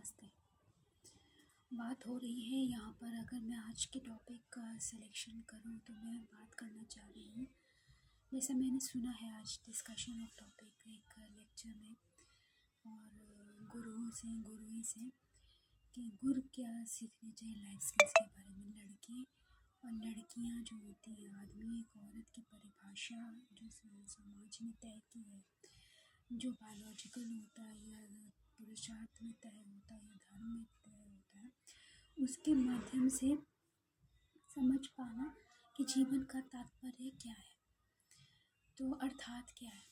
नमस्ते। बात हो रही है यहाँ पर, अगर मैं आज के टॉपिक का सिलेक्शन करूँ तो मैं बात करना चाह रही हूँ। जैसे मैंने सुना है आज डिस्कशन ऑफ टॉपिक एक लेक्चर में और गुरुओं से कि गुरु क्या सीखने चाहिए लाइफ स्किल्स के बारे में। लड़के और लड़कियाँ जो होती हैं, आदमी एक औरत की परिभाषा जो समाज ने तय की है, जो बायोलॉजिकल होता है या पुरुषार्थ में तय होता है या धर्म में तय होता है, उसके माध्यम से समझ पाना कि जीवन का तात्पर्य क्या है, तो अर्थात क्या है।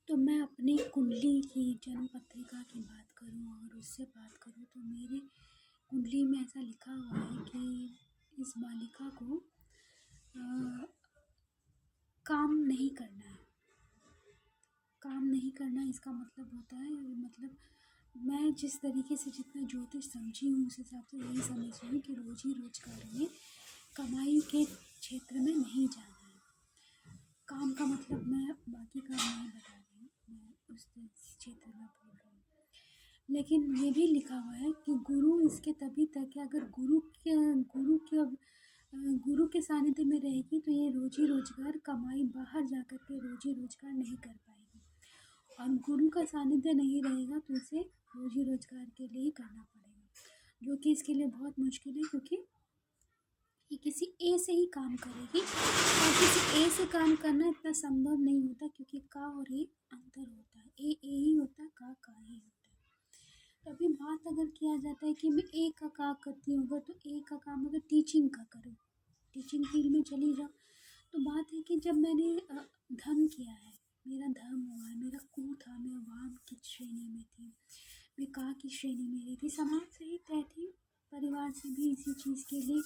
तो मैं अपनी कुंडली की जन्म पत्रिका की बात करूं और उससे बात करूं तो मेरे कुंडली में ऐसा लिखा हुआ है कि इस बालिका को काम नहीं करना है। काम नहीं करना इसका मतलब होता है, मतलब मैं जिस तरीके से जितना ज्योतिष समझी हूँ उस हिसाब से यही समझ रही हूँ कि रोजी रोजगार में कमाई के क्षेत्र में नहीं जाना है। काम का मतलब मैं बाकी का नहीं बता रही हूँ, मैं उस क्षेत्र में बोल रही हूँ। लेकिन ये भी लिखा हुआ है कि गुरु इसके तभी तक है अगर गुरु के सानिध्य में रहेगी तो ये रोजी रोजगार कमाई बाहर जाकर के रोजी रोजगार नहीं कर पाएगी, और गुरु का सानिध्य नहीं रहेगा तो इसे रोजी रोजगार के लिए ही करना पड़ेगा, जो कि इसके लिए बहुत मुश्किल है, क्योंकि ये किसी ए से ही काम करेगी और किसी ए से काम करना इतना संभव नहीं होता, क्योंकि का और ए अंतर होता है। ए ही होता है, का ही होता है। तो अभी बात अगर किया जाता है कि मैं ए का करती हूँ तो ए का काम अगर टीचिंग का करूँ, टीचिंग फील्ड में चली जाऊँ, तो बात है कि जब मैंने धर्म किया है, मेरा धर्म हुआ है, मेरा कु था, मैं वाम की श्रेणी में थी, मैं का की श्रेणी में रही थी, समाज से ही तय थी, परिवार से भी इसी चीज़ के लिए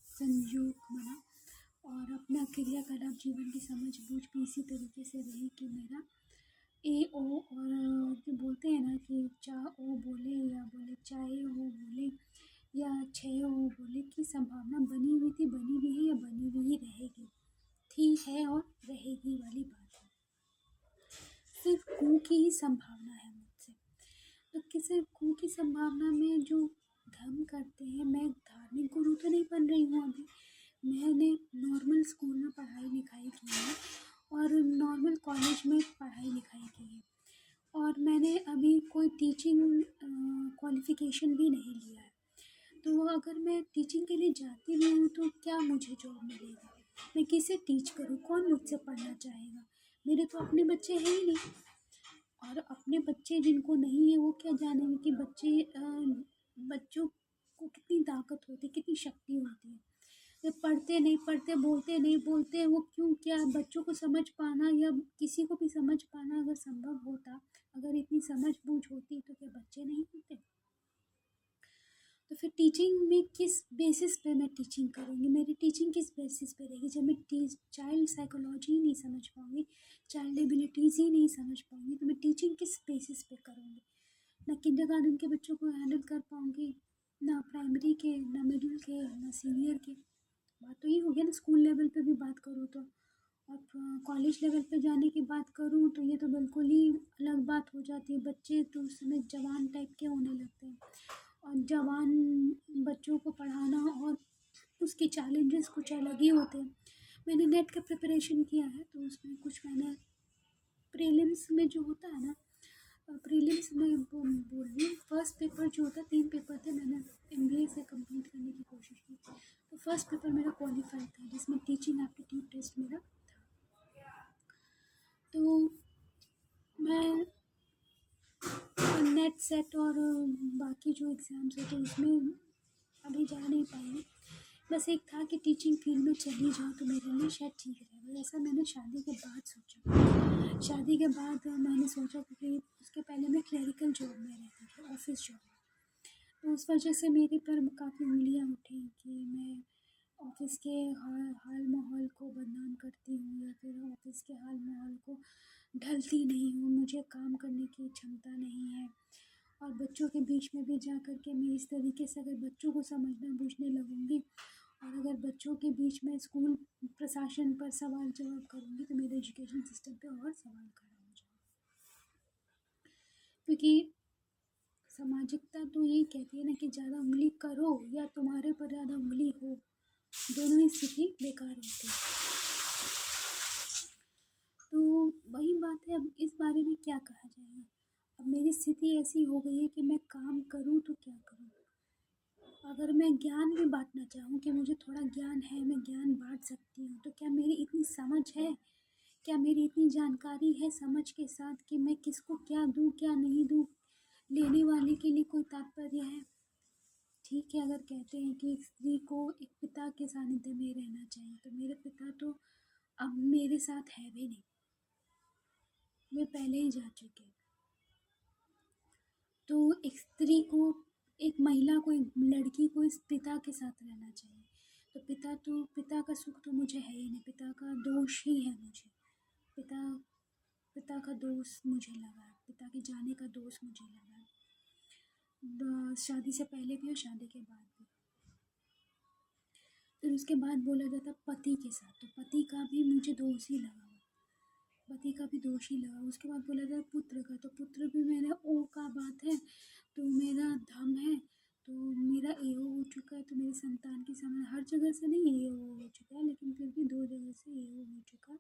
संयोग बना, और अपना क्रियाकलाप जीवन की समझ बूझ भी इसी तरीके से रही कि मेरा ए ओ, और जो बोलते हैं ना कि चा ओ बोले या बोले चाहे ओ बोले या छः ओ बोले की संभावना बनी हुई थी, बनी हुई है या बनी हुई ही रहेगी, थी है और रहेगी वाली बात है। सिर्फ कु की ही संभावना है मुझसे, तो किसी कु की संभावना में जो धर्म करते हैं, मैं धार्मिक गुरु तो नहीं बन रही हूँ अभी, मैंने नॉर्मल स्कूल में पढ़ाई लिखाई की है और नॉर्मल कॉलेज में पढ़ाई लिखाई की है, और मैंने अभी कोई टीचिंग क्वालिफ़िकेशन भी नहीं लिया है। तो अगर मैं टीचिंग के लिए जाती भी हूँ तो क्या मुझे जॉब मिलेगा, मैं किसे टीच करूँ, कौन मुझसे पढ़ना चाहेगा। मेरे तो अपने बच्चे हैं ही नहीं, और अपने बच्चे जिनको नहीं है वो क्या जानेंगे कि बच्चों को कितनी ताकत होती है, कितनी शक्ति होती है। वे पढ़ते नहीं पढ़ते, बोलते नहीं बोलते, वो क्यों, क्या बच्चों को समझ पाना या किसी को भी समझ पाना अगर संभव होता, अगर इतनी समझ बूझ होती तो क्या बच्चे नहीं होते। तो फिर टीचिंग में किस बेसिस पे मैं टीचिंग करूँगी, मेरी टीचिंग किस बेसिस पे रहेगी, जब मैं चाइल्ड साइकोलॉजी ही नहीं समझ पाऊँगी, चाइल्ड एबिलिटीज़ ही नहीं समझ पाऊँगी, तो मैं टीचिंग किस बेसिस पे करूँगी। ना किंडरगार्टन के बच्चों को हैंडल कर पाऊँगी, ना प्राइमरी के, ना मिडिल के, ना सीनियर के। बात तो ये हो गया ना, स्कूल लेवल पे भी बात करूँ तो, और कॉलेज लेवल पे जाने की बात करूँ तो ये तो बिल्कुल ही अलग बात हो जाती है। बच्चे तो उस समय जवान टाइप के होने लगते हैं, और जवान बच्चों को पढ़ाना और उसके चैलेंजेस कुछ अलग ही होते हैं। मैंने नेट का प्रिपरेशन किया है तो उसमें कुछ मैंने प्रीलिम्स में जो होता है ना, प्रीलिम्स में बोल रही हूँ, फर्स्ट पेपर जो होता है, 3 पेपर थे, मैंने MBA से कंप्लीट करने की कोशिश की, तो फर्स्ट पेपर मेरा क्वालिफाई था जिसमें टीचिंग एप्टीट्यूड टेस्ट मेरा था। तो मैं नेट सेट और बाकी जो एग्ज़ाम्स होते हैं उसमें अभी जा नहीं पाई। बस एक था कि टीचिंग फील्ड में चली जाऊँ तो मेरे लिए शायद ठीक रहेगा, ऐसा मैंने शादी के बाद सोचा। शादी के बाद मैंने सोचा, क्योंकि उसके पहले मैं क्लरिकल जॉब में रहती थी, ऑफिस जॉब में, तो उस वजह से मेरे पर काफ़ी उंगलियाँ उठी कि मैं ऑफिस के हाल माहौल को बदनाम करती हूँ या फिर ऑफिस के हाल माहौल को ढलती नहीं हूँ, मुझे काम करने की क्षमता नहीं है। और बच्चों के बीच में भी जा कर के मैं इस तरीके से अगर बच्चों को समझना बूझने लगूंगी और अगर बच्चों के बीच में स्कूल प्रशासन पर सवाल जवाब करूंगी तो मेरे एजुकेशन सिस्टम पे और सवाल खड़ा हो जाएगा, क्योंकि सामाजिकता तो यही कहती है ना कि ज़्यादा उंगली करो या तुम्हारे पर ज़्यादा उंगली हो, दोनों ही स्थिति बेकार होती है। तो वही बात है, अब इस बारे में क्या कहा जाएगा। अब मेरी स्थिति ऐसी हो गई है कि मैं काम करूँ तो क्या करूँ। अगर मैं ज्ञान भी बांटना चाहूँ कि मुझे थोड़ा ज्ञान है, मैं ज्ञान बांट सकती हूँ, तो क्या मेरी इतनी समझ है, क्या मेरी इतनी जानकारी है समझ के साथ कि मैं किसको क्या दूँ क्या नहीं दूँ, लेने वाले के लिए कोई तात्पर्य है। ठीक है, अगर कहते हैं कि एक स्त्री को एक पिता के सानिध्य में रहना चाहिए, तो मेरे पिता तो अब मेरे साथ है भी नहीं, वे पहले ही जा चुके हैं। तो एक स्त्री को, एक महिला को, एक लड़की को इस पिता के साथ रहना चाहिए। तो पिता का सुख तो मुझे है ही नहीं, पिता का दोष ही है मुझे। पिता पिता का दोष मुझे लगा है, पिता के जाने का दोष मुझे लगा है, शादी से पहले भी और शादी के बाद भी। फिर उसके बाद बोला जाता पति के साथ, तो पति का भी मुझे दोष ही लगा, पति का भी दोष ही लगा। उसके बाद बोला जाता पुत्र का, तो पुत्र भी मेरा ओ का बात है, तो मेरा धम है, तो मेरा एओ हो चुका है, तो मेरी संतान की समय हर जगह से नहीं एओ हो चुका है, लेकिन फिर भी 2 जगह से एओ हो चुका,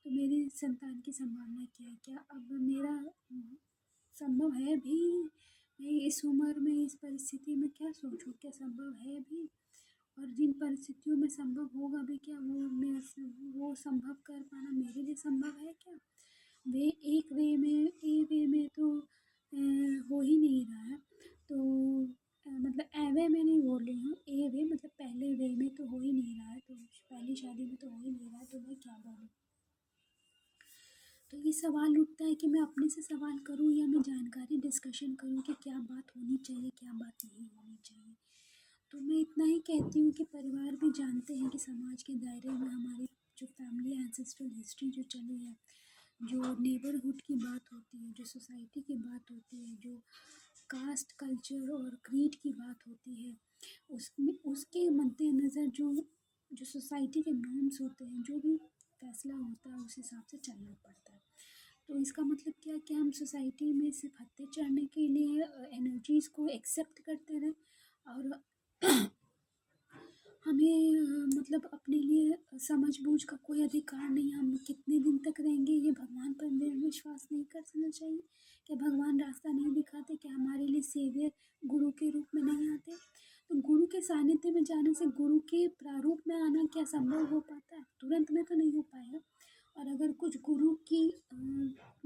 तो मेरी संतान की संभावना क्या है, क्या अब मेरा संभव है भी, मैं इस उम्र में इस परिस्थिति में क्या सोचूं, क्या संभव है भी, और जिन परिस्थितियों में संभव होगा भी क्या, वो संभव कर पाना मेरे लिए संभव है क्या। वे एक वे में तो हो ही नहीं रहा है, तो मतलब एवे में नहीं बोल रही हूँ, ए वे मतलब पहले वे में तो हो ही नहीं रहा है, तो पहली शादी में तो हो ही नहीं रहा है, तो मैं क्या बोलूँ। तो ये सवाल उठता है कि मैं अपने से सवाल करूं या मैं जानकारी डिस्कशन करूं कि क्या बात होनी चाहिए, क्या बात नहीं होनी चाहिए। तो मैं इतना ही कहती हूँ कि परिवार भी जानते हैं कि समाज के दायरे में हमारी जो फैमिली एंसेस्ट्रल हिस्ट्री जो चली है, जो नेबरहुड की बात होती है, जो सोसाइटी की बात होती है, जो कास्ट कल्चर और क्रीड की बात होती है, उसमें उसके मद्देनज़र जो सोसाइटी के नॉर्म्स होते हैं, जो भी फैसला होता है उस हिसाब से चलना पड़ता है। तो इसका मतलब क्या कि हम सोसाइटी में सिर्फ हत्थे चढ़ने के लिए एनर्जीज़ को एक्सेप्ट करते रहें, और हमें मतलब अपने लिए समझ बूझ का कोई अधिकार नहीं, हम कितने दिन तक रहेंगे ये भगवान पर विश्वास नहीं करना चाहिए। क्या भगवान रास्ता नहीं दिखाते, क्या हमारे लिए सेवियर गुरु के रूप में नहीं आते। तो गुरु के सानिध्य में जाने से गुरु के प्रारूप में आना क्या संभव हो पाता है, तुरंत में तो नहीं हो पाएगा। और अगर कुछ गुरु की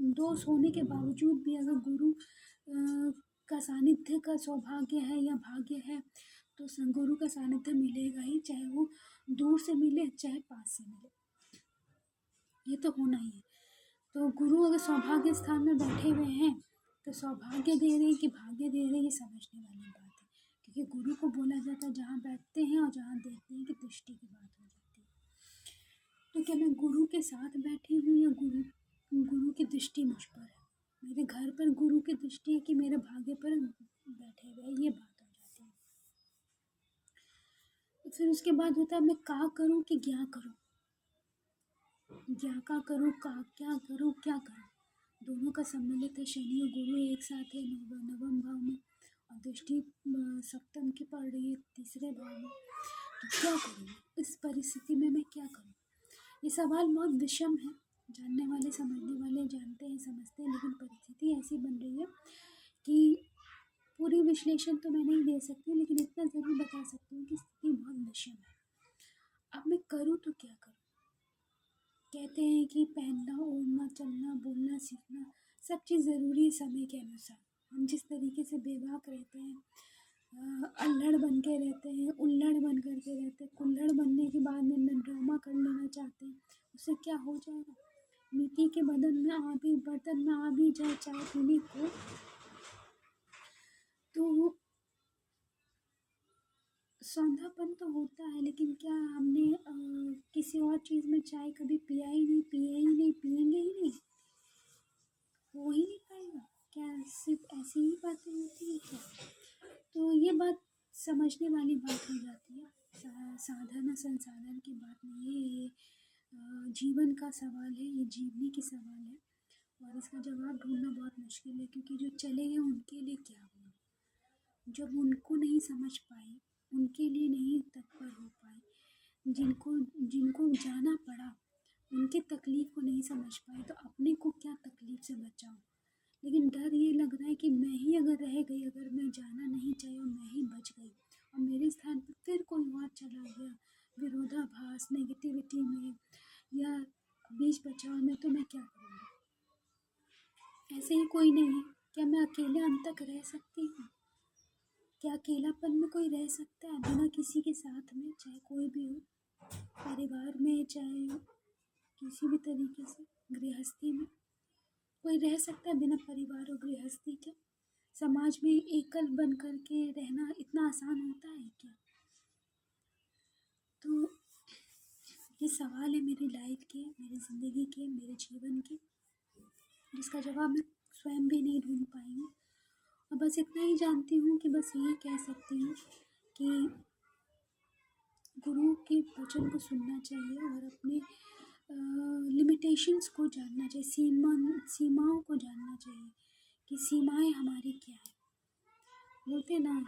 दोष होने के बावजूद भी अगर गुरु का सानिध्य का सौभाग्य है या भाग्य है, तो गुरु का सानिध्य मिलेगा ही, चाहे वो दूर से मिले चाहे पास से मिले, ये तो होना ही है। तो गुरु अगर सौभाग्य स्थान में बैठे हुए हैं, तो सौभाग्य दे रहे हैं कि भाग्य दे रहे हैं, ये समझने वाली बात है। क्योंकि गुरु को बोला जाता है जहाँ बैठते हैं और जहाँ देखते हैं कि दृष्टि की बात हो जाती है। तो क्या मैं गुरु के साथ बैठी हूँ या गुरु की दृष्टि मुझ पर है, मेरे घर पर गुरु की दृष्टि है कि मेरे भाग्य पर बैठे हुए, ये बात हो जाती है। तो फिर उसके बाद होता है मैं का करूँ कि क्या करूँ, क्या का करूँ, का क्या करूँ, क्या करूँ। दोनों का सम्मिलित है, शनि और गुरु एक साथ है नवम भाव में, और दृष्टि सप्तम की पड़ रही है तीसरे भाव में। तो क्या करूँ इस परिस्थिति में, मैं क्या करूँ। ये सवाल बहुत विषम है, जानने वाले समझने वाले जानते हैं समझते हैं, लेकिन परिस्थिति ऐसी बन रही है कि पूरी विश्लेषण तो मैं नहीं दे सकती, लेकिन इतना ज़रूर बता सकती हूँ कि स्थिति बहुत विषम है। अब मैं करूँ तो क्या करूँ। कहते हैं कि पहनना ओढ़ना चलना बोलना सीखना सब चीज़ ज़रूरी है समय के अनुसार। हम जिस तरीके से बेबाक रहते हैं, अल्हड़ बन के रहते हैं, उल्लड़ बन कर के रहते हैं, कुल्हड़ बनने के बाद में ड्रामा कर लेना चाहते हैं, उससे क्या हो जाएगा। मिट्टी के बर्तन में आ भी जाए चाय पीने को, तो सौंधापन तो होता है, लेकिन क्या हमने किसी और चीज़ में चाय कभी पिया ही नहीं, पिएंगे ही नहीं, हो ही नहीं पाएगा। क्या सिर्फ ऐसी ही बातें होती हैं क्या। तो ये बात समझने वाली बात हो जाती है, साधन संसाधन की बात नहीं है ये, जीवन का सवाल है, ये जीवनी की सवाल है, और इसका जवाब ढूंढना बहुत मुश्किल है, क्योंकि जो चले गए उनके लिए क्या हुआ। जब उनको नहीं समझ पाए, उनके लिए नहीं तत्पर हो पाए, जिनको जिनको जाना पड़ा, उनके तकलीफ़ को नहीं समझ पाए, तो अपने को क्या तकलीफ़ से बचाऊं। लेकिन डर ये लग रहा है कि मैं ही अगर रह गई, अगर मैं जाना नहीं चाहिए और मैं ही बच गई और मेरे स्थान पर फिर कोई और चला गया विरोधाभास नेगेटिविटी में या बीच बचाव में, तो मैं क्या करूँगी। ऐसे ही कोई नहीं है, क्या मैं अकेले अंत तक रह सकती हूँ? क्या अकेलापन में कोई रह सकता है बिना किसी के साथ में, चाहे कोई भी हो, परिवार में चाहे किसी भी तरीके से, गृहस्थी में कोई रह सकता है बिना परिवार और गृहस्थी के? समाज में एकल बन कर के रहना इतना आसान होता है क्या? तो ये सवाल है मेरी लाइफ के, मेरी ज़िंदगी के, मेरे जीवन के, जिसका जवाब मैं स्वयं भी नहीं ढूंढ पाई हूँ। और बस इतना ही जानती हूँ कि बस यही कह सकती हूँ कि गुरु के वचन को सुनना चाहिए और अपने लिमिटेशंस को जानना चाहिए, सीमाओं को जानना चाहिए कि सीमाएं हमारी क्या है। बोलते हैं ना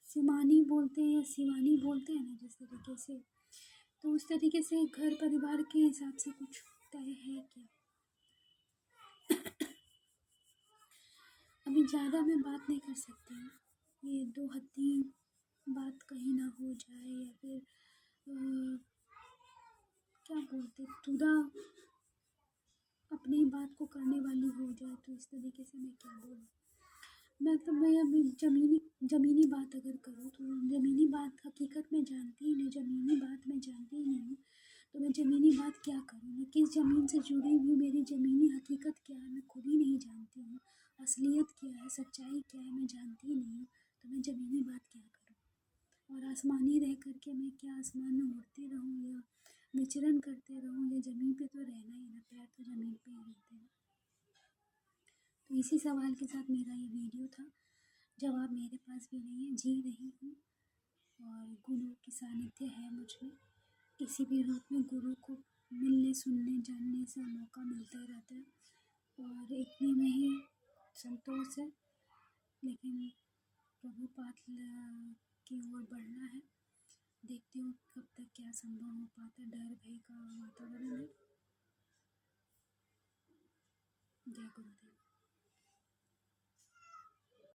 सीमानी बोलते हैं या शिवानी बोलते हैं ना, जिस तरीके से, तो उस तरीके से घर परिवार के हिसाब से कुछ तय है क्या? अभी ज़्यादा मैं बात नहीं कर सकती हूँ, ये दो हद्दी बात कहीं ना हो जाए या फिर क्या बोलते तुदा अपनी बात को करने वाली हो जाए, तो इस तरीके से मैं क्या बोलूँ। मैं अभी ज़मीनी बात अगर करूँ तो ज़मीनी बात हकीकत में जानती ही नहीं, ज़मीनी बात मैं जानती ही नहीं हूँ, तो मैं ज़मीनी बात क्या करूँ। मैं किस ज़मीन से जुड़ी हुई, मेरी ज़मीनी हकीकत क्या है मैं खुद ही नहीं जानती हूँ। असलियत क्या है, सच्चाई क्या है मैं जानती ही नहीं हूँ, तो मैं ज़मीनी बात क्या करूँ। और आसमानी रह कर के मैं क्या आसमान में उड़ती रहूँ या विचरण करते रहूँ, या ज़मीन पे तो रहना ही ना, पैर तो ज़मीन पे ही रहते हैं। तो इसी सवाल के साथ मेरा ये वीडियो था। जवाब मेरे पास भी नहीं है, जी रही हूँ और गुरु की सानिध्य है मुझ में। किसी भी रूप में गुरु को मिलने, सुनने, जानने से मौका मिलता ही रहता है और इतने में ही संतोष है। लेकिन प्रभु पाठ की ओर बढ़ना है। देखती हूँ कब तक क्या संभव हो पाता है। डर भय का वातावरण है। जय गुरुदेव।